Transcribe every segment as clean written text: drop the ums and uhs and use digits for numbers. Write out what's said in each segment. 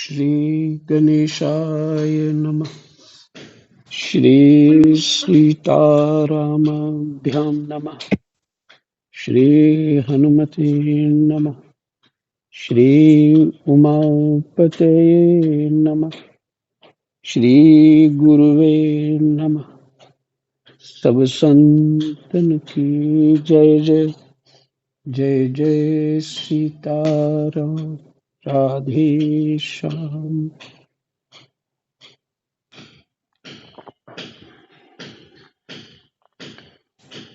श्री गणेशाय नमः। श्री सीतारामाभ्यां नमः। श्री हनुमते नमः। श्री उमापते नमः। श्री गुरुवे नमः। सब संतन की जय जय। जय जय सीताराम। राधे श्याम।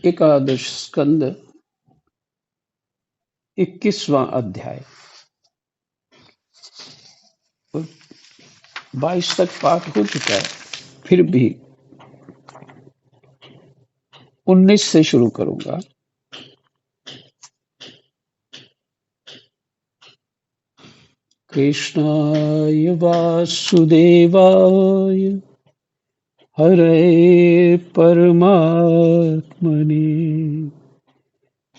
एकादश स्कंद 21वां अध्याय। 22 तक पाठ हो चुका है, फिर भी 19 से शुरू करूंगा। कृष्णाय वासुदेवाय हरे परमात्मने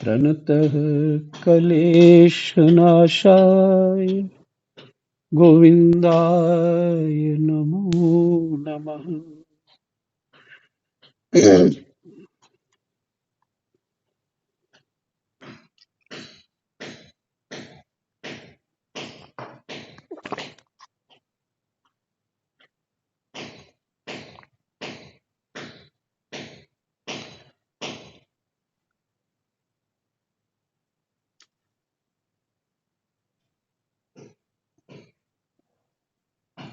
प्रणतः क्लेशनाशाय गोविंदाय नमो नमः।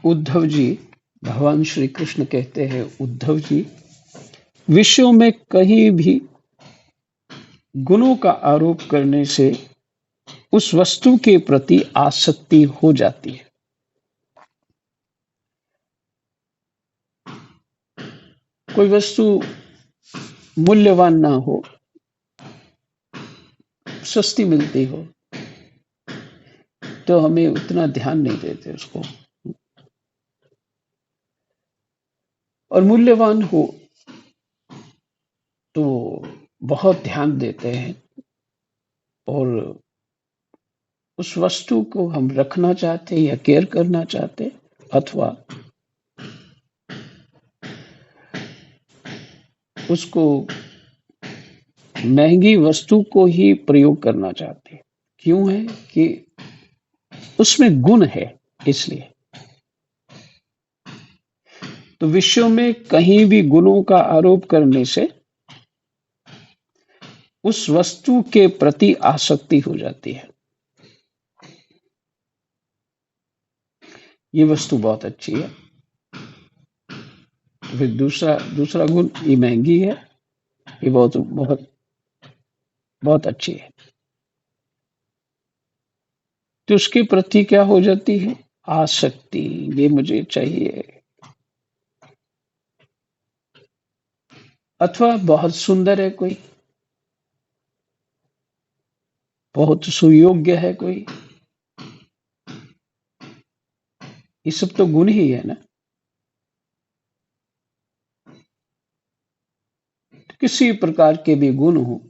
उद्धव जी, भगवान श्री कृष्ण कहते हैं, उद्धव जी, विश्व में कहीं भी गुणों का आरोप करने से उस वस्तु के प्रति आसक्ति हो जाती है। कोई वस्तु मूल्यवान ना हो, सस्ती मिलती हो, तो हमें उतना ध्यान नहीं देते उसको, और मूल्यवान हो तो बहुत ध्यान देते हैं और उस वस्तु को हम रखना चाहते या केयर करना चाहते, अथवा उसको महंगी वस्तु को ही प्रयोग करना चाहते हैं। क्यों है कि उसमें गुण है, इसलिए। तो विश्व में कहीं भी गुणों का आरोप करने से उस वस्तु के प्रति आसक्ति हो जाती है। ये वस्तु बहुत अच्छी है, फिर दूसरा दूसरा गुण, ये महंगी है, ये बहुत बहुत बहुत अच्छी है, तो उसके प्रति क्या हो जाती है? आसक्ति। ये मुझे चाहिए। अथवा बहुत सुंदर है कोई, बहुत सुयोग्य है कोई, ये सब तो गुण ही है ना। किसी प्रकार के भी गुण हो,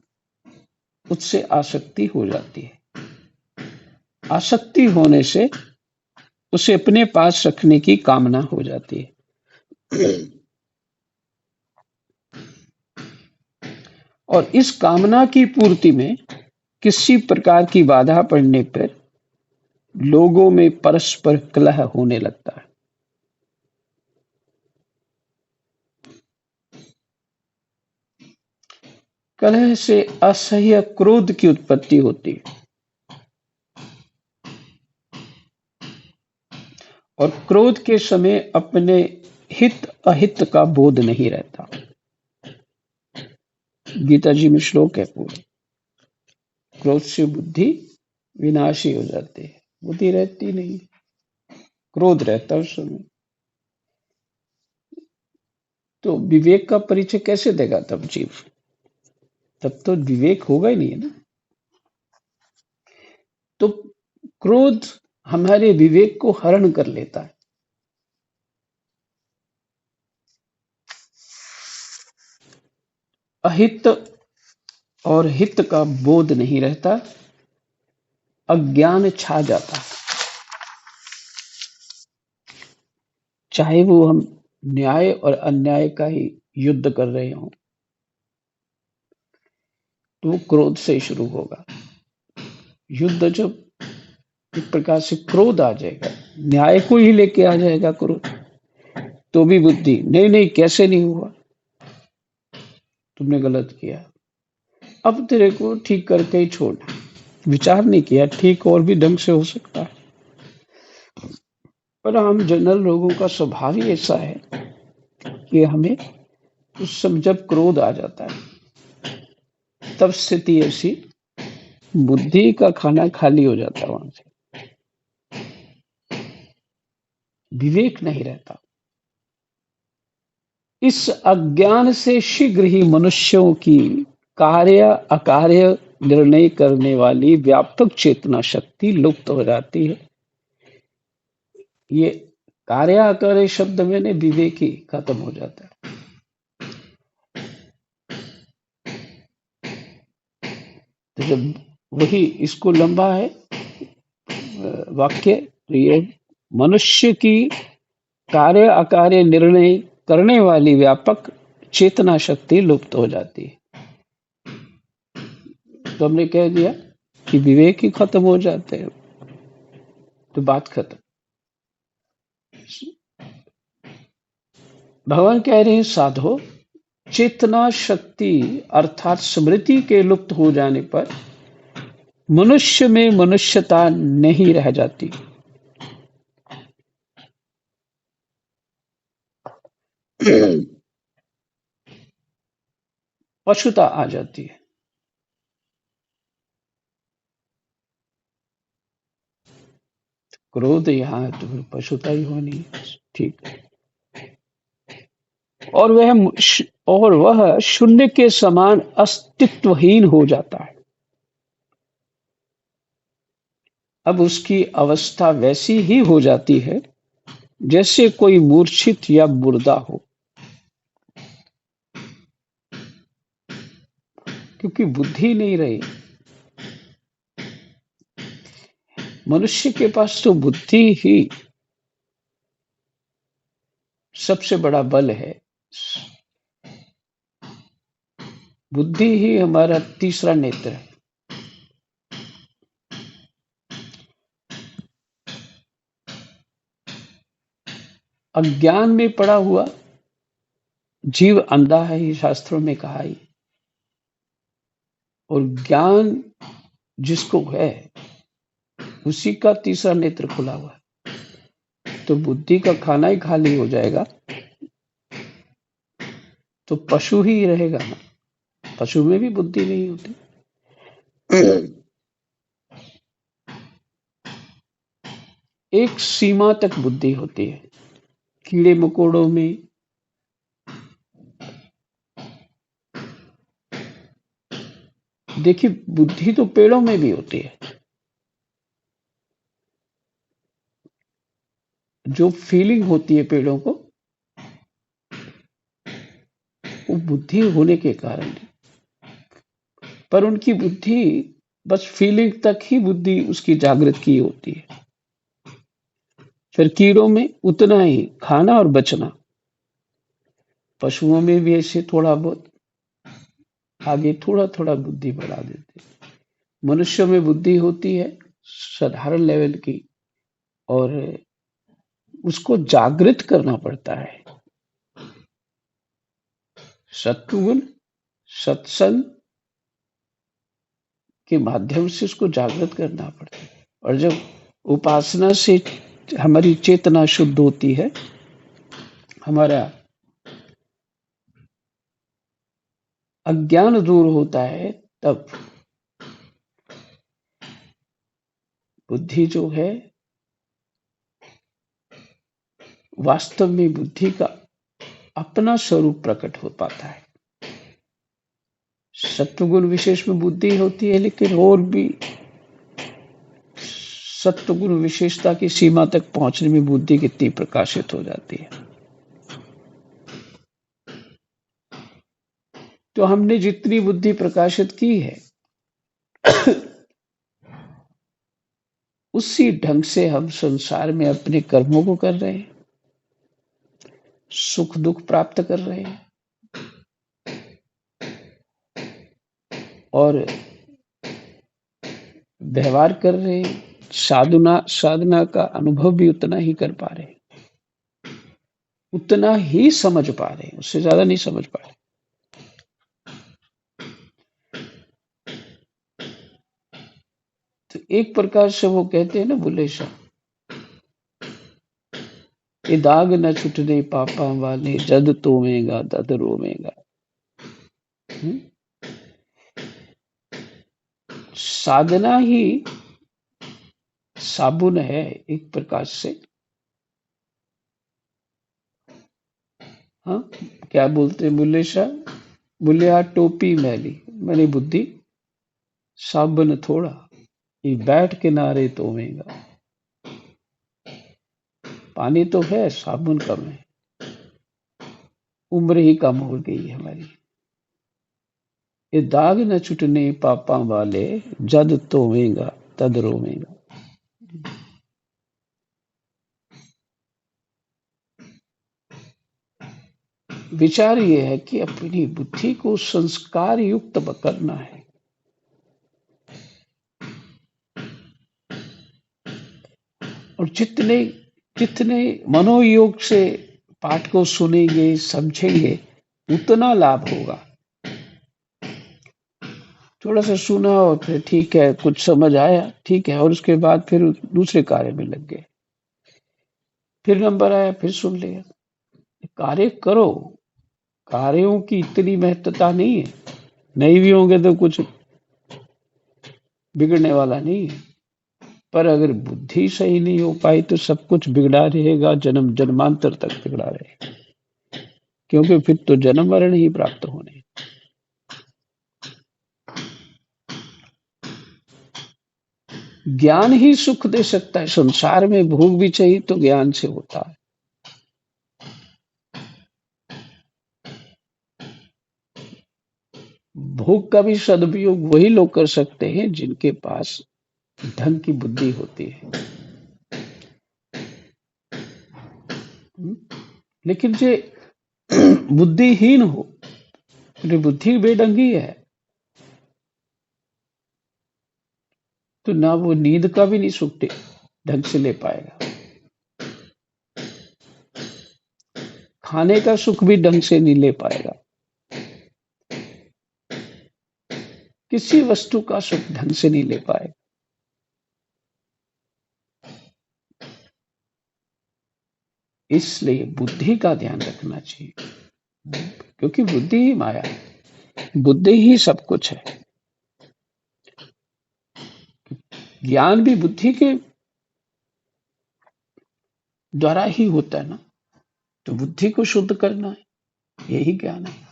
उससे आसक्ति हो जाती है। आसक्ति होने से उसे अपने पास रखने की कामना हो जाती है, और इस कामना की पूर्ति में किसी प्रकार की बाधा पड़ने पर लोगों में परस्पर कलह होने लगता है। कलह से असह्य क्रोध की उत्पत्ति होती है, और क्रोध के समय अपने हित अहित का बोध नहीं रहता। गीता जी में श्लोक है पूरा, क्रोध से बुद्धि विनाशी हो जाती है। बुद्धि रहती नहीं, क्रोध रहता उस समय। तो विवेक का परिचय कैसे देगा तब जीव? तब तो विवेक होगा ही नहीं, है ना। तो क्रोध हमारे विवेक को हरण कर लेता है। अहित और हित का बोध नहीं रहता, अज्ञान छा जाता है। चाहे वो हम न्याय और अन्याय का ही युद्ध कर रहे हों, तो वो क्रोध से ही शुरू होगा। युद्ध जब एक प्रकार से क्रोध आ जाएगा, न्याय को ही लेके आ जाएगा क्रोध, तो भी बुद्धि नहीं नहीं कैसे नहीं हुआ, तुमने गलत किया, अब तेरे को ठीक करके ही छोड़ना। विचार नहीं किया ठीक और भी ढंग से हो सकता है, पर हम जनरल लोगों का स्वभाव ही ऐसा है कि हमें उस समय जब क्रोध आ जाता है, तब स्थिति ऐसी, बुद्धि का खाना खाली हो जाता है, वहां से विवेक नहीं रहता। इस अज्ञान से शीघ्र ही मनुष्यों की कार्य अकार्य निर्णय करने वाली व्यापक चेतना शक्ति लुप्त हो जाती है। ये कार्य अकार्य शब्द में ने विवेक ही खत्म हो जाता है। तो जब वही इसको लंबा है वाक्य, तो ये मनुष्य की कार्य अकार्य निर्णय करने वाली व्यापक चेतना शक्ति लुप्त हो जाती है। तो हमने कह दिया कि विवेक ही खत्म हो जाते हैं, तो बात खत्म। भगवान कह रहे हैं साधो, चेतना शक्ति अर्थात स्मृति के लुप्त हो जाने पर मनुष्य में मनुष्यता नहीं रह जाती। पशुता आ जाती है। क्रोध यहाँ है तो फिर पशुता ही होनी है, ठीक है। और वह शून्य के समान अस्तित्वहीन हो जाता है। अब उसकी अवस्था वैसी ही हो जाती है जैसे कोई मूर्छित या मुर्दा हो, क्योंकि बुद्धि नहीं रही। मनुष्य के पास तो बुद्धि ही सबसे बड़ा बल है। बुद्धि ही हमारा तीसरा नेत्र है। अज्ञान में पड़ा हुआ जीव अंधा है, ये शास्त्रों में कहा ही। और ज्ञान जिसको है उसी का तीसरा नेत्र खुला हुआ है। तो बुद्धि का खाना ही खाली हो जाएगा तो पशु ही रहेगा ना, पशु में भी बुद्धि नहीं होती। एक सीमा तक बुद्धि होती है। कीड़े मकोड़ों में देखिए बुद्धि तो पेड़ों में भी होती है। जो फीलिंग होती है पेड़ों को, वो बुद्धि होने के कारण है। पर उनकी बुद्धि बस फीलिंग तक ही बुद्धि उसकी जागृत की होती है। फिर कीड़ों में उतना ही खाना और बचना। पशुओं में भी ऐसे थोड़ा बहुत आगे थोड़ा थोड़ा बुद्धि बढ़ा देते। मनुष्यों में बुद्धि होती है साधारण लेवल की, और उसको जागृत करना पड़ता है। सत्वगुण सत्संग के माध्यम से उसको जागृत करना पड़ता है। और जब उपासना से हमारी चेतना शुद्ध होती है, हमारा अज्ञान दूर होता है, तब बुद्धि जो है वास्तव में बुद्धि का अपना स्वरूप प्रकट हो पाता है। सत्वगुण विशेष में बुद्धि होती है, लेकिन और भी सत्वगुण विशेषता की सीमा तक पहुंचने में बुद्धि कितनी प्रकाशित हो जाती है। तो हमने जितनी बुद्धि प्रकाशित की है उसी ढंग से हम संसार में अपने कर्मों को कर रहे हैं। सुख दुख प्राप्त कर रहे हैं और व्यवहार कर रहे हैं, साधना साधना का अनुभव भी उतना ही कर पा रहे हैं, उतना ही समझ पा रहे हैं, उससे ज्यादा नहीं समझ पा रहे। तो एक प्रकार से वो कहते हैं ना बुल्ले शाह, ये दाग न छुटने पापा वाले, जद तोमेगा दद रोमेगा। हम्म? साधना ही साबुन है एक प्रकार से। हाँ, क्या बोलते हैं बुल्ले शाह? बोले यार टोपी मैली मैंने बुद्धि, साबुन थोड़ा, ये बैठ किनारे तोमेगा। पानी तो है, साबुन कम है, उम्र ही कम हो गई है हमारी। ये दाग न छुटने पापा वाले, जद तोमेगा तद रोमेगा। विचार ये है कि अपनी बुद्धि को संस्कार युक्त करना है। और जितने जितने मनोयोग से पाठ को सुनेंगे समझेंगे उतना लाभ होगा। थोड़ा सा सुना और फिर ठीक है कुछ समझ आया, ठीक है, और उसके बाद फिर दूसरे कार्य में लग गए, फिर नंबर आया फिर सुन लिया। कार्य करो, कार्यों की इतनी महत्वता नहीं है, नहीं भी होंगे तो कुछ बिगड़ने वाला नहीं है। पर अगर बुद्धि सही नहीं हो पाई तो सब कुछ बिगड़ा रहेगा, जन्म जन्मांतर तक बिगड़ा रहेगा, क्योंकि फिर तो जन्म मरण ही प्राप्त होने। ज्ञान ही सुख दे सकता है। संसार में भोग भी चाहिए तो ज्ञान से होता है। भोग का भी सदुपयोग वही लोग कर सकते हैं जिनके पास ढंग की बुद्धि होती है। लेकिन जो बुद्धिहीन हो, जो बुद्धि बेढंगी है, तो ना वो नींद का भी नहीं सुख ढंग से ले पाएगा, खाने का सुख भी ढंग से नहीं ले पाएगा, किसी वस्तु का सुख ढंग से नहीं ले पाएगा। इसलिए बुद्धि का ध्यान रखना चाहिए, क्योंकि बुद्धि ही माया है, बुद्धि ही सब कुछ है। ज्ञान भी बुद्धि के द्वारा ही होता है ना, तो बुद्धि को शुद्ध करना है, यही ज्ञान है।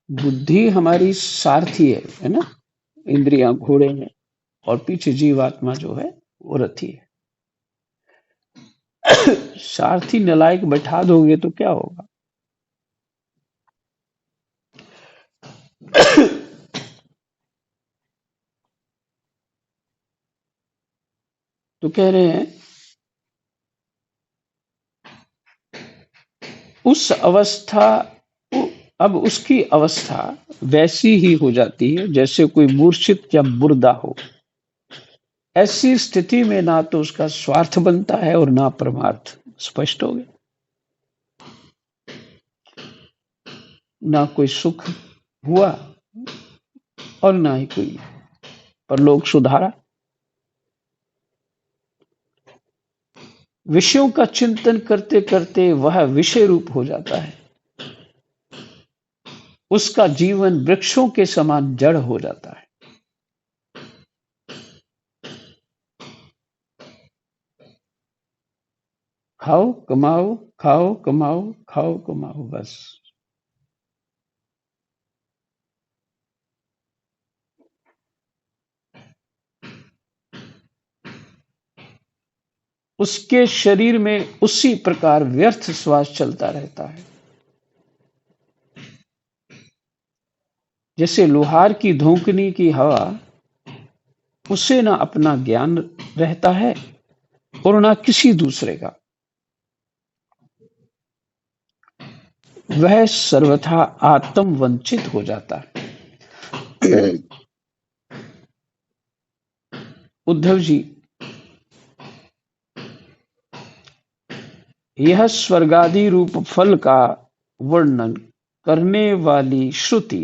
बुद्धि हमारी सारथी है ना, इंद्रियां घोड़े हैं और पीछे जीवात्मा जो है वो रथी है। सारथी नलायक बैठा दोगे तो क्या होगा? तो कह रहे हैं उस अवस्था, अब उसकी अवस्था वैसी ही हो जाती है जैसे कोई मूर्छित या मुर्दा हो। ऐसी स्थिति में ना तो उसका स्वार्थ बनता है और ना परमार्थ। स्पष्ट हो गया? ना कोई सुख हुआ और ना ही कोई परलोक सुधारा। विषयों का चिंतन करते करते वह विषय रूप हो जाता है, उसका जीवन वृक्षों के समान जड़ हो जाता है। खाओ कमाओ, खाओ कमाओ, खाओ कमाओ, बस। उसके शरीर में उसी प्रकार व्यर्थ श्वास चलता रहता है, जैसे लोहार की धोकनी की हवा उसे ना अपना ज्ञान रहता है और ना किसी दूसरे का। वह सर्वथा आत्म वंचित हो जाता है। उद्धव जी, यह स्वर्गादि रूप फल का वर्णन करने वाली श्रुति,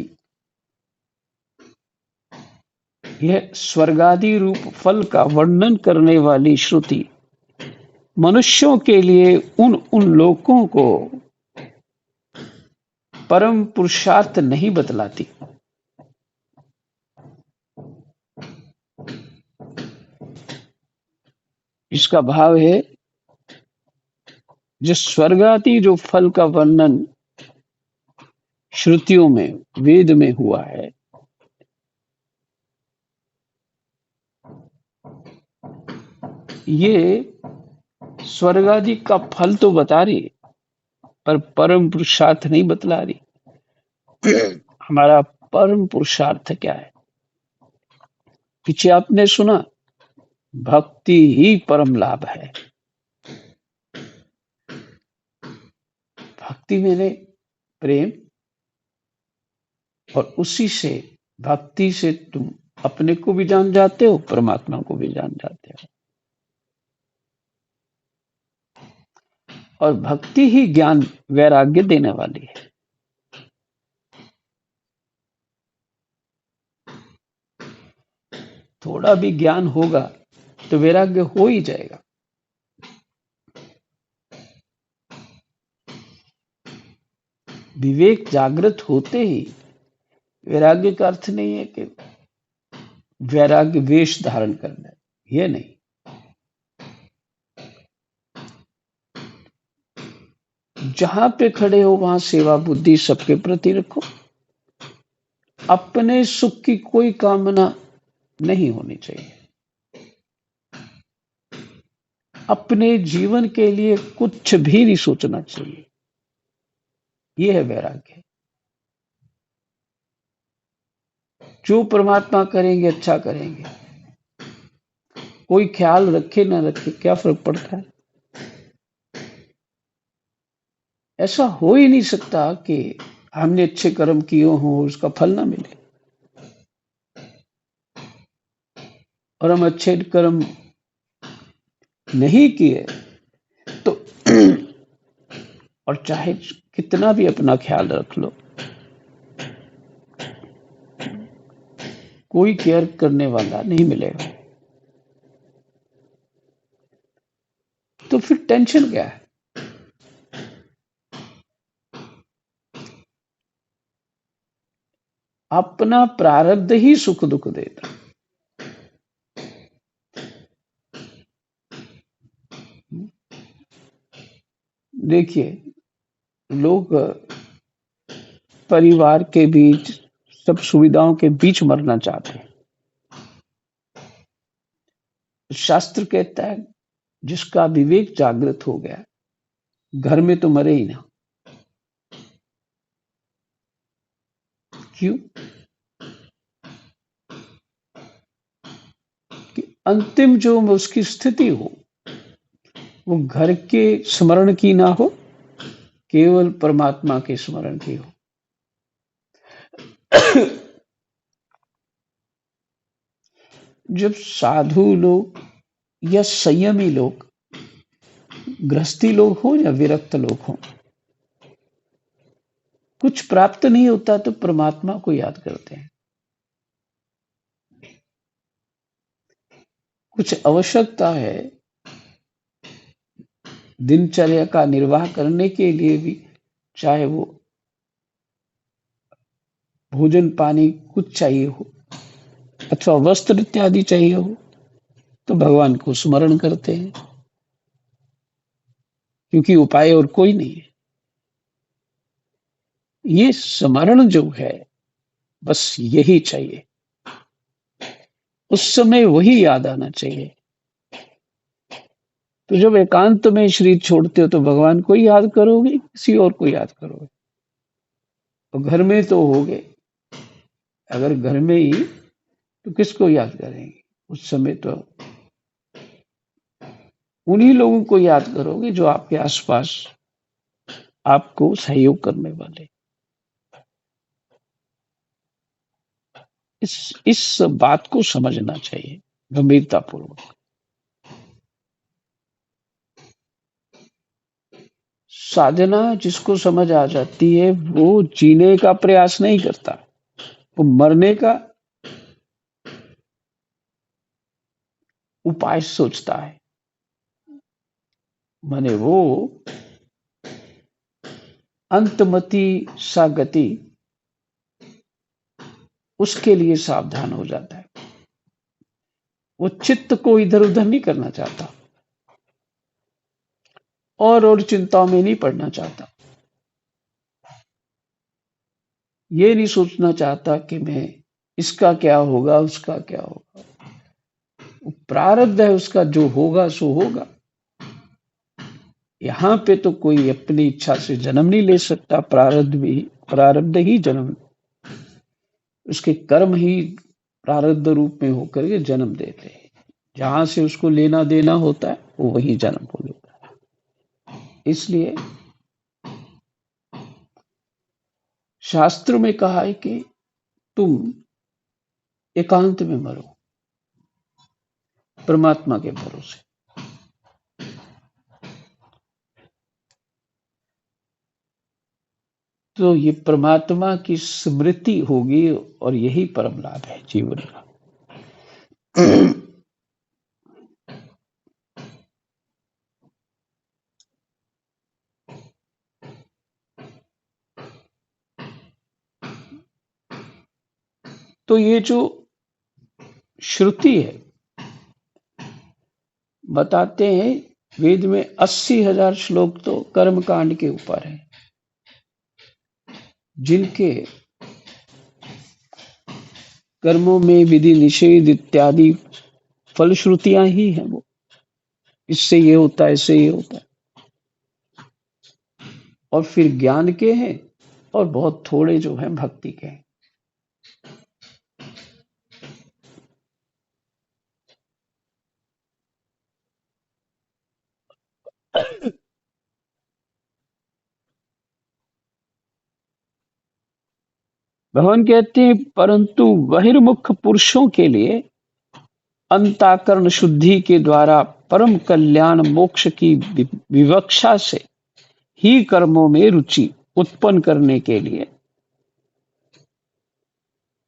यह स्वर्गादि रूप फल का वर्णन करने वाली श्रुति मनुष्यों के लिए उन उन लोकों को परम पुरुषार्थ नहीं बतलाती। इसका भाव है, जो स्वर्गादि जो फल का वर्णन श्रुतियों में, वेद में हुआ है, ये स्वर्गादि का फल तो बता रही है, पर परम पुरुषार्थ नहीं बतला रही। हमारा परम पुरुषार्थ क्या है? पीछे आपने सुना, भक्ति ही परम लाभ है। भक्ति मेरे प्रेम, और उसी से, भक्ति से तुम अपने को भी जान जाते हो, परमात्मा को भी जान जाते हो। और भक्ति ही ज्ञान वैराग्य देने वाली है। थोड़ा भी ज्ञान होगा तो वैराग्य हो ही जाएगा। विवेक जागृत होते ही, वैराग्य का अर्थ नहीं है कि वैराग्य वेश धारण करना है, ये नहीं। जहां पे खड़े हो वहां सेवा बुद्धि सबके प्रति रखो। अपने सुख की कोई कामना नहीं होनी चाहिए। अपने जीवन के लिए कुछ भी नहीं सोचना चाहिए। यह है वैराग्य। जो परमात्मा करेंगे अच्छा करेंगे, कोई ख्याल रखे ना रखे क्या फर्क पड़ता है। ऐसा हो ही नहीं सकता कि हमने अच्छे कर्म किए हों उसका फल ना मिले, और हम अच्छे कर्म नहीं किए तो और चाहे कितना भी अपना ख्याल रख लो, कोई केयर करने वाला नहीं मिलेगा। तो फिर टेंशन क्या है? अपना प्रारब्ध ही सुख दुख देता। देखिए, लोग परिवार के बीच, सब सुविधाओं के बीच मरना चाहते हैं। शास्त्र कहता है, जिसका विवेक जागृत हो गया, घर में तो मरे ही ना। क्यों? कि अंतिम जो उसकी स्थिति हो, वो घर के स्मरण की ना हो, केवल परमात्मा के स्मरण की हो। जब साधु लोग या संयमी लोग, गृहस्थी लोग हो या विरक्त लोग हो, कुछ प्राप्त नहीं होता तो परमात्मा को याद करते हैं। कुछ आवश्यकता है, दिनचर्या का निर्वाह करने के लिए भी, चाहे वो भोजन पानी कुछ चाहिए हो अथवा वस्त्र इत्यादि चाहिए हो, तो भगवान को स्मरण करते हैं, क्योंकि उपाय और कोई नहीं है। ये स्मरण जो है, बस यही चाहिए। उस समय वही याद आना चाहिए। तो जब एकांत में शरीर छोड़ते हो तो भगवान को ही याद करोगे, किसी और को याद करोगे? तो घर में तो होगे, अगर घर में ही तो किसको याद करेंगे? उस समय तो उन्हीं लोगों को याद करोगे जो आपके आसपास आपको सहयोग करने वाले। इस बात को समझना चाहिए गंभीरतापूर्वक। साधना जिसको समझ आ जाती है वो जीने का प्रयास नहीं करता, वो मरने का उपाय सोचता है। माने वो अंतमति सा गति उसके लिए सावधान हो जाता है। वो चित्त को इधर उधर नहीं करना चाहता और चिंताओं में नहीं पड़ना चाहता। ये नहीं सोचना चाहता कि मैं इसका क्या होगा, उसका क्या होगा। वो प्रारब्ध है उसका, जो होगा सो होगा। यहाँ पे तो कोई अपनी इच्छा से जन्म नहीं ले सकता। प्रारब्ध ही जन्म, उसके कर्म ही प्रारब्ध रूप में होकर के जन्म देते हैं। जहां से उसको लेना देना होता है वो वही जन्म हो लेता है। इसलिए शास्त्र में कहा है कि तुम एकांत में मरो, परमात्मा के भरोसे। तो ये परमात्मा की स्मृति होगी और यही परम लाभ है जीवन का। तो ये जो श्रुति है, बताते हैं वेद में 80,000 श्लोक तो कर्म कांड के ऊपर है, जिनके कर्मों में विधि निषेध इत्यादि फलश्रुतियां ही हैं। वो इससे ये होता है, इससे ये होता है। और फिर ज्ञान के हैं और बहुत थोड़े जो हैं भक्ति के हैं। भगवान कहते हैं परंतु बहिर्मुख पुरुषों के लिए अंतःकरण शुद्धि के द्वारा परम कल्याण मोक्ष की विवक्षा से ही कर्मों में रुचि उत्पन्न करने के लिए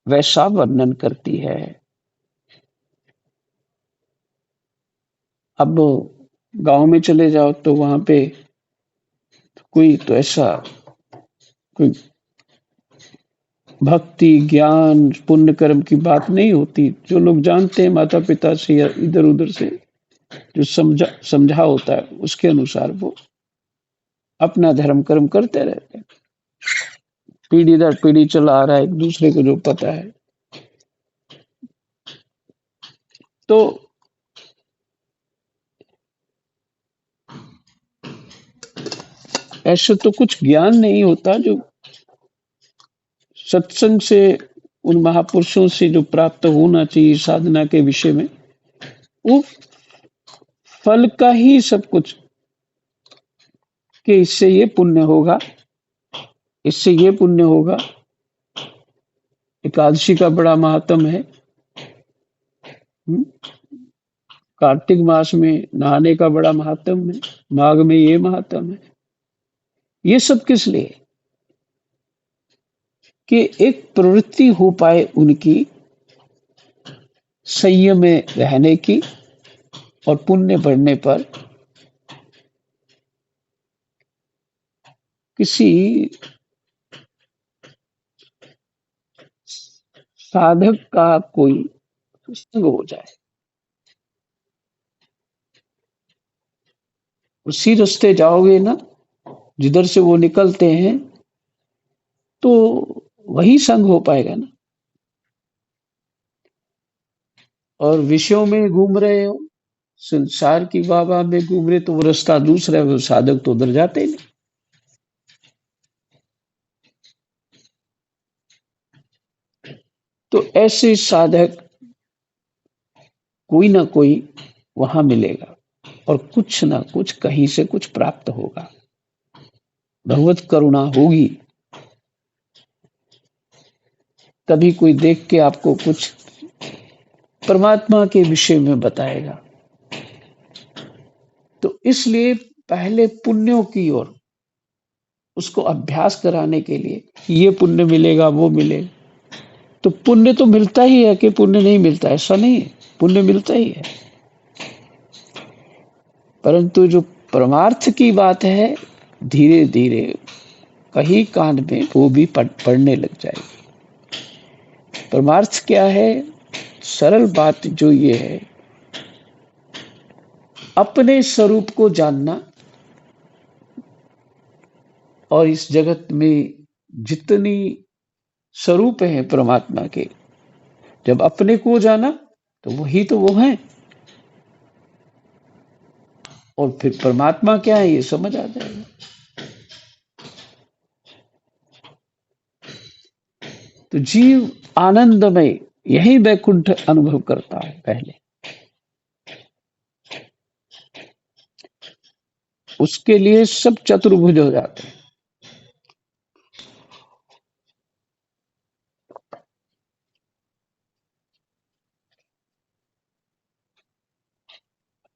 वैसा वर्णन करती है। अब गांव में चले जाओ तो वहां पे कोई तो ऐसा कोई भक्ति ज्ञान पुण्य कर्म की बात नहीं होती। जो लोग जानते हैं माता पिता से या इधर उधर से जो समझा होता है उसके अनुसार वो अपना धर्म कर्म करते रहते हैं। पीढ़ी दर पीढ़ी चला आ रहा है, एक दूसरे को जो पता है। तो ऐसे तो कुछ ज्ञान नहीं होता जो सत्संग से उन महापुरुषों से जो प्राप्त होना चाहिए साधना के विषय में, वो फल का ही सब कुछ कि इससे ये पुण्य होगा, इससे ये पुण्य होगा। एकादशी का बड़ा महात्म है। कार्तिक मास में नहाने का बड़ा महात्म है। माघ में ये महात्म है। ये सब किस लिए? कि एक प्रवृत्ति हो पाए उनकी संयम में रहने की, और पुण्य बढ़ने पर किसी साधक का कोई संग हो जाए। उसी रास्ते जाओगे ना जिधर से वो निकलते हैं, तो वही संग हो पाएगा ना। और विषयों में घूम रहे हो, संसार की वाह में घूम रहे, तो वो रास्ता दूसरा है, वो साधक तो उधर जाते ही नहीं। तो ऐसे साधक कोई ना कोई वहां मिलेगा और कुछ ना कुछ कहीं से कुछ प्राप्त होगा, भगवत करुणा होगी। कभी कोई देख के आपको कुछ परमात्मा के विषय में बताएगा। तो इसलिए पहले पुण्यों की ओर उसको अभ्यास कराने के लिए, ये पुण्य मिलेगा वो मिलेगा। तो पुण्य तो मिलता ही है कि पुण्य नहीं मिलता, ऐसा नहीं है, पुण्य मिलता ही है। परंतु जो परमार्थ की बात है, धीरे धीरे कहीं कांड में वो भी पढ़ने लग जाएगी। परमार्थ क्या है? सरल बात जो ये है, अपने स्वरूप को जानना और इस जगत में जितनी स्वरूप है परमात्मा के, जब अपने को जाना तो वही तो वो है, और फिर परमात्मा क्या है ये समझ आ जाएगा। तो जीव आनंदमय यही वैकुंठ अनुभव करता है पहले, उसके लिए सब चतुर्भुज हो जाते हैं।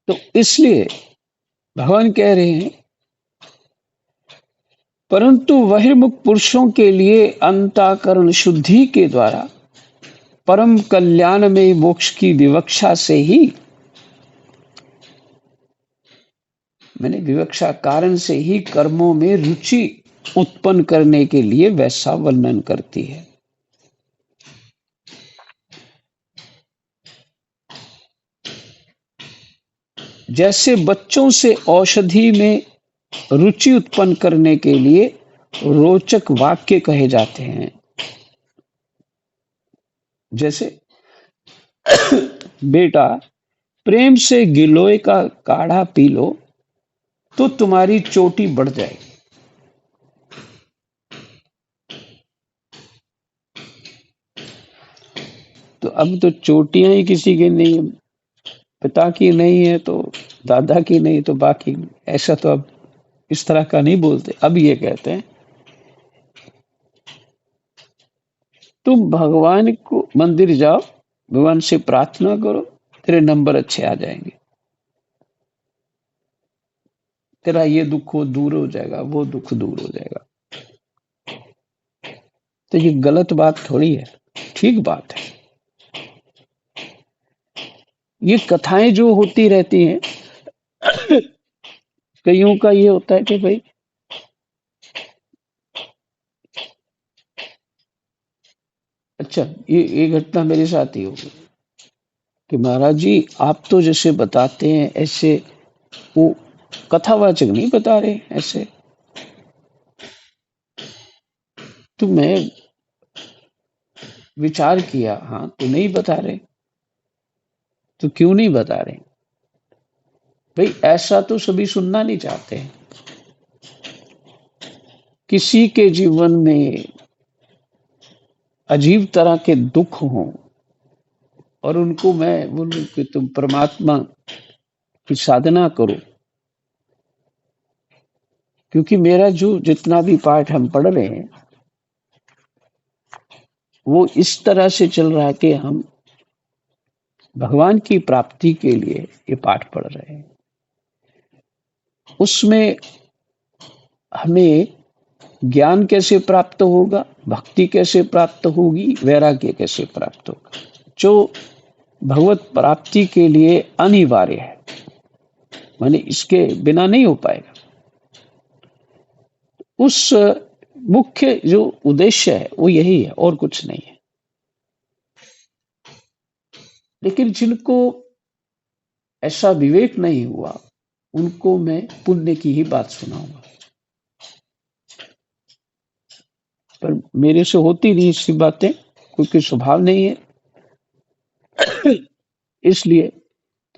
तो इसलिए भगवान कह रहे हैं, परंतु बहिर्मुख पुरुषों के लिए अंतःकरण शुद्धि के द्वारा परम कल्याण में मोक्ष की विवक्षा से ही, मैंने विवक्षा कारण से ही कर्मों में रुचि उत्पन्न करने के लिए वैसा वर्णन करती है। जैसे बच्चों से औषधि में रुचि उत्पन्न करने के लिए रोचक वाक्य कहे जाते हैं, जैसे बेटा प्रेम से गिलोय का काढ़ा पी लो तो तुम्हारी चोटी बढ़ जाएगी। तो अब तो चोटियां ही किसी की नहीं है, पिता की नहीं है तो दादा की नहीं तो बाकी नहीं। ऐसा तो अब इस तरह का नहीं बोलते, अब ये कहते हैं तुम भगवान को मंदिर जाओ, भगवान से प्रार्थना करो, तेरे नंबर अच्छे आ जाएंगे, तेरा ये दुख हो दूर हो जाएगा, वो दुख दूर हो जाएगा। तो ये गलत बात थोड़ी है, ठीक बात है। ये कथाएं जो होती रहती हैं, कईयों का ये होता है कि भाई अच्छा, ये घटना मेरे साथ ही हो गई कि महाराज जी आप तो जैसे बताते हैं ऐसे, वो कथावाचक नहीं बता रहे ऐसे। तो मैं विचार किया, हाँ तो नहीं बता रहे, तो क्यों नहीं बता रहे? भाई ऐसा तो सभी सुनना नहीं चाहते हैं। किसी के जीवन में अजीब तरह के दुख हों और उनको मैं बोलूं कि तुम परमात्मा की साधना करो, क्योंकि मेरा जो जितना भी पाठ हम पढ़ रहे हैं वो इस तरह से चल रहा है कि हम भगवान की प्राप्ति के लिए ये पाठ पढ़ रहे हैं। उसमें हमें ज्ञान कैसे प्राप्त होगा, भक्ति कैसे प्राप्त होगी, वैराग्य कैसे प्राप्त होगा, जो भगवत प्राप्ति के लिए अनिवार्य है, माने इसके बिना नहीं हो पाएगा। उस मुख्य जो उद्देश्य है वो यही है और कुछ नहीं है। लेकिन जिनको ऐसा विवेक नहीं हुआ उनको मैं पुण्य की ही बात सुनाऊंगा, पर मेरे से होती नहीं ऐसी बातें, क्योंकि स्वभाव नहीं है। इसलिए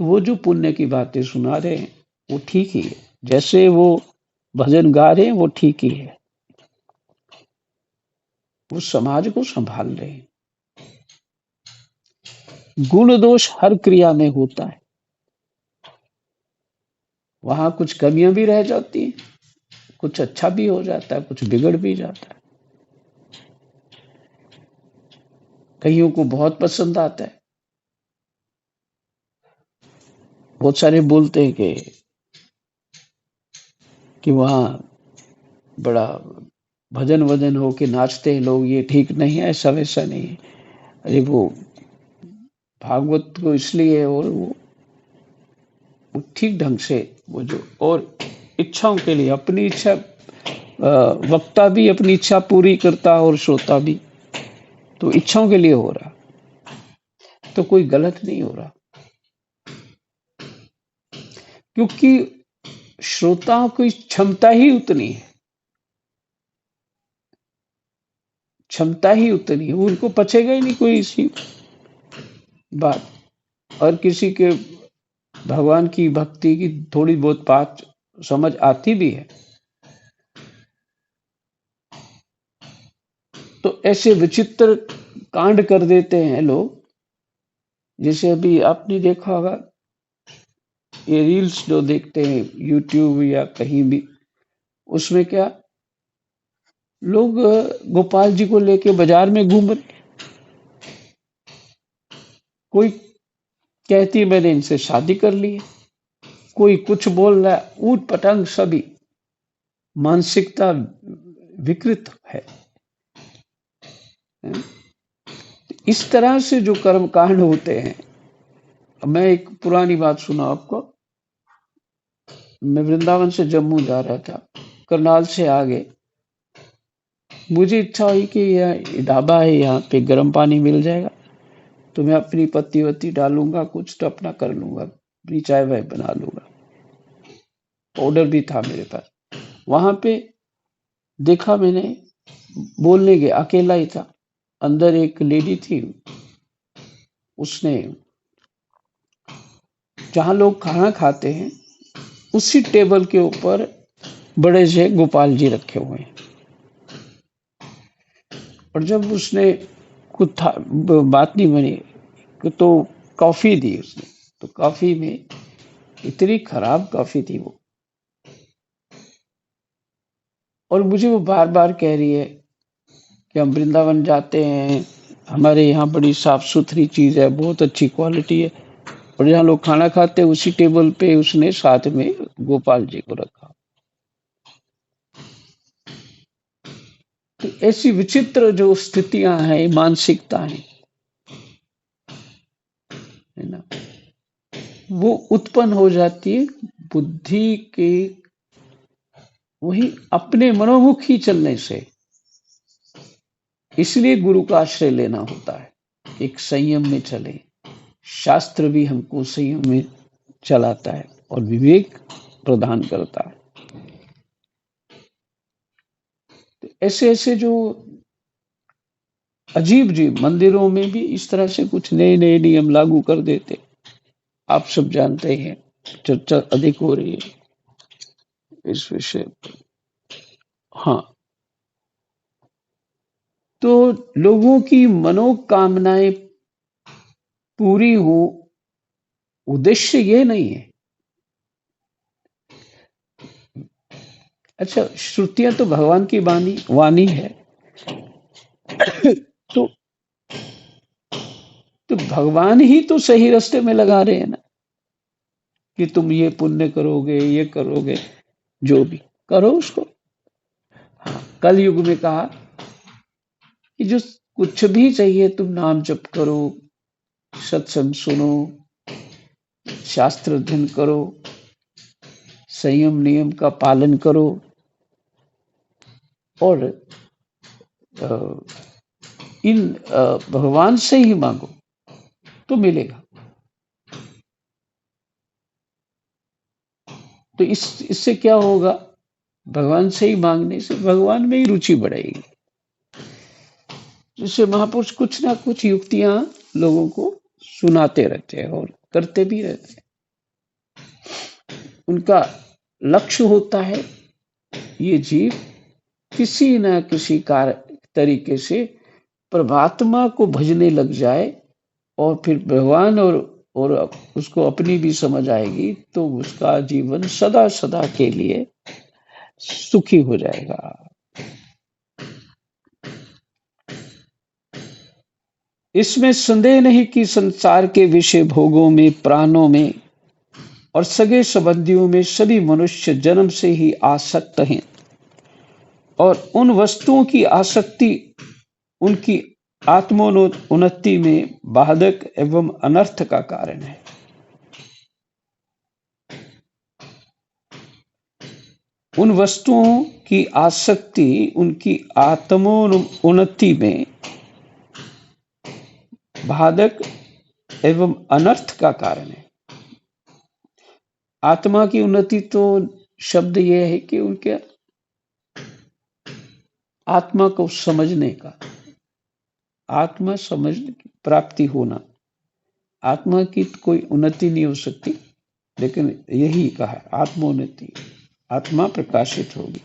तो वो जो पुण्य की बातें सुना रहे हैं वो ठीक ही है, जैसे वो भजन गा रहे हैं वो ठीक ही है, वो समाज को संभाल रहे हैं। गुण दोष हर क्रिया में होता है, वहां कुछ कमियां भी रह जाती हैं, कुछ अच्छा भी हो जाता है, कुछ बिगड़ भी जाता है। कईयों को बहुत पसंद आता है, बहुत सारे बोलते हैं कि वहाँ बड़ा भजन वजन हो के नाचते हैं लोग, ये ठीक नहीं है, ऐसा वैसा नहीं है। अरे वो भागवत को इसलिए, और वो ठीक ढंग से वो जो, और इच्छाओं के लिए अपनी इच्छा, वक्ता भी अपनी इच्छा पूरी करता और श्रोता भी, तो इच्छाओं के लिए हो रहा, तो कोई गलत नहीं हो रहा, क्योंकि श्रोताओं की क्षमता ही उतनी है, क्षमता ही उतनी है, उनको पचेगा ही नहीं कोई इसी बात। और किसी के भगवान की भक्ति की थोड़ी बहुत बात समझ आती भी है, तो ऐसे विचित्र कांड कर देते हैं लोग। जैसे अभी आपने देखा होगा, ये रील्स जो देखते हैं यूट्यूब या कहीं भी, उसमें क्या लोग गोपाल जी को लेके बाजार में घूम रहे, कोई कहती है मैंने इनसे शादी कर ली है, कोई कुछ बोल रहा है, ऊट पटांग सभी, मानसिकता विकृत है। इस तरह से जो कर्म कांड होते हैं, मैं एक पुरानी बात सुना आपको। मैं वृंदावन से जम्मू जा रहा था, करनाल से आगे मुझे इच्छा हुई कि यह ढाबा है, यहाँ पे गर्म पानी मिल जाएगा, तो मैं अपनी पत्ती वत्ती डालूंगा, कुछ तो अपना कर लूंगा, अपनी चाय वाय बना लूंगा, पाउडर भी था मेरे पास। वहां पे देखा मैंने, बोलने गया, अकेला ही था, अंदर एक लेडी थी, उसने, जहां लोग खाना खाते हैं उसी टेबल के ऊपर बड़े से गोपाल जी रखे हुए हैं, और जब उसने कुछ बात नहीं बनी तो कॉफी दी उसने, तो कॉफी में इतनी खराब कॉफी थी वो, और मुझे वो बार बार कह रही है कि हम वृंदावन जाते हैं, हमारे यहाँ बड़ी साफ सुथरी चीज है, बहुत अच्छी क्वालिटी है, और जहाँ लोग खाना खाते हैं उसी टेबल पे उसने साथ में गोपाल जी को रखा। तो ऐसी विचित्र जो स्थितियां हैं, मानसिकताएं है ना, वो उत्पन्न हो जाती है बुद्धि के वही अपने मनोमुख ही चलने से। इसलिए गुरु का आश्रय लेना होता है, एक संयम में चले। शास्त्र भी हमको संयम में चलाता है और विवेक प्रदान करता है। तो ऐसे ऐसे जो अजीब अजीब मंदिरों में भी इस तरह से कुछ नए नए नियम लागू कर देते, आप सब जानते हैं, चर्चा अधिक हो रही है इस विषय पर। हाँ, तो लोगों की मनोकामनाएं पूरी हो, उद्देश्य ये नहीं है। अच्छा, श्रुतियां तो भगवान की वाणी है, तो भगवान ही तो सही रास्ते में लगा रहे हैं ना, कि तुम ये पुण्य करोगे, ये करोगे, जो भी करो उसको। हाँ, कल युग में कहा कि जो कुछ भी चाहिए, तुम नाम जप करो, सत्संग सुनो, शास्त्र अध्ययन करो, संयम नियम का पालन करो, और भगवान से ही मांगो तो मिलेगा। तो इससे क्या होगा, भगवान से ही मांगने से भगवान में ही रुचि बढ़ेगी। जिससे महापुरुष कुछ ना कुछ युक्तियां लोगों को सुनाते रहते हैं और करते भी रहते हैं। उनका लक्ष्य होता है ये जीव किसी न किसी तरीके से परमात्मा को भजने लग जाए, और फिर भगवान और उसको अपनी भी समझ आएगी, तो उसका जीवन सदा सदा के लिए सुखी हो जाएगा। इसमें संदेह नहीं कि संसार के विषय भोगों में, प्राणों में और सगे संबंधियों में सभी मनुष्य जन्म से ही आसक्त हैं, और उन वस्तुओं की आसक्ति उनकी आत्मोन्नति में बाधक एवं अनर्थ का कारण है। उन वस्तुओं की आसक्ति उनकी आत्मोन्नति में बाधक एवं अनर्थ का कारण है। आत्मा की उन्नति तो शब्द यह है कि उनके आत्मा को समझने का, आत्मा समझ की प्राप्ति होना। आत्मा की कोई उन्नति नहीं हो सकती, लेकिन यही कहा आत्मोन्नति, आत्मा प्रकाशित होगी।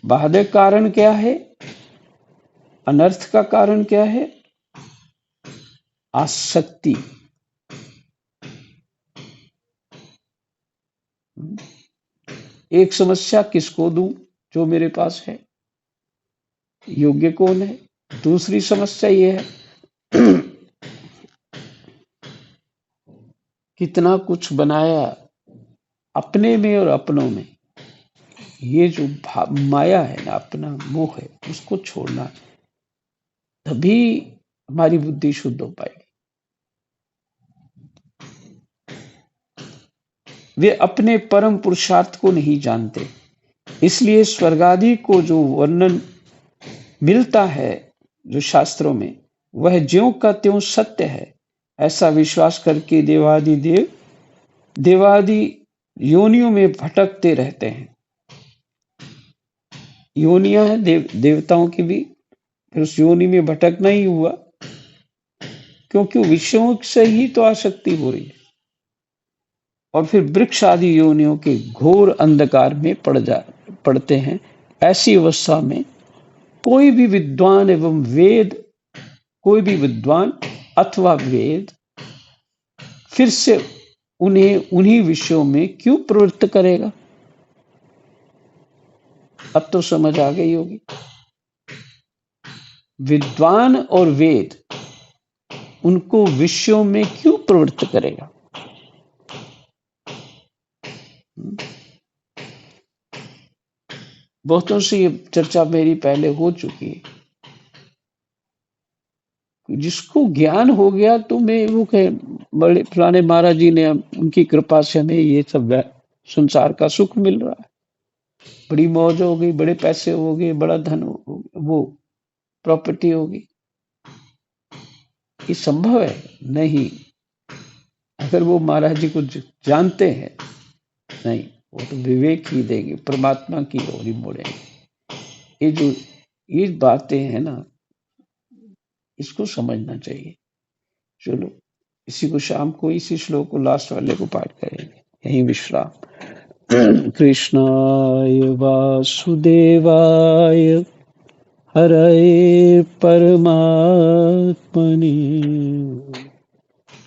बाधक कारण क्या है? अनर्थ का कारण क्या है? आसक्ति। एक समस्या किसको दूं जो मेरे पास है? योग्य कौन है? दूसरी समस्या यह है कितना कुछ बनाया अपने में और अपनों में। ये जो माया है ना, अपना मोह है, उसको छोड़ना है, तभी हमारी बुद्धि शुद्ध हो पाएगी। वे अपने परम पुरुषार्थ को नहीं जानते, इसलिए स्वर्ग आदि को जो वर्णन मिलता है जो शास्त्रों में, वह ज्यों का त्यों सत्य है, ऐसा विश्वास करके देवादि योनियों में भटकते रहते हैं। योनियां हैं देवताओं की भी, फिर उस योनि में भटकना ही हुआ, क्योंकि विषयों से ही तो आसक्ति हो रही है। और फिर वृक्ष आदि योनियों के घोर अंधकार में पड़ते हैं। ऐसी अवस्था में कोई भी विद्वान अथवा वेद फिर से उन्हें उन्हीं विषयों में क्यों प्रवृत्त करेगा? अब तो समझ आ गई होगी। विद्वान और वेद उनको विषयों में क्यों प्रवृत्त करेगा? बहुतों से ये चर्चा मेरी पहले हो चुकी है। जिसको ज्ञान हो गया तो मैं वो कहे बड़े फलाने महाराज जी ने, उनकी कृपा से हमें ये सब संसार का सुख मिल रहा है, बड़ी मौज हो गई, बड़े पैसे हो गए, बड़ा धन हो, वो प्रॉपर्टी होगी। ये संभव है? नहीं। अगर वो महाराज जी को जानते हैं, नहीं, वो तो विवेक ही देंगे, परमात्मा की ओर ही मोड़ेंगे। ये बातें हैं ना, इसको समझना चाहिए। चलो, इसी को शाम को इसी श्लोक को लास्ट वाले को पाठ करेंगे। यही विश्राम। कृष्णाय वासुदेवाय हरये परमात्मने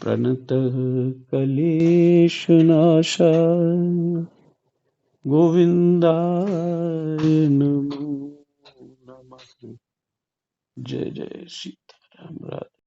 प्रणतः क्लेशनाशाय गोविन्दाय नमो नमः। जय जय सीताराम। राधे।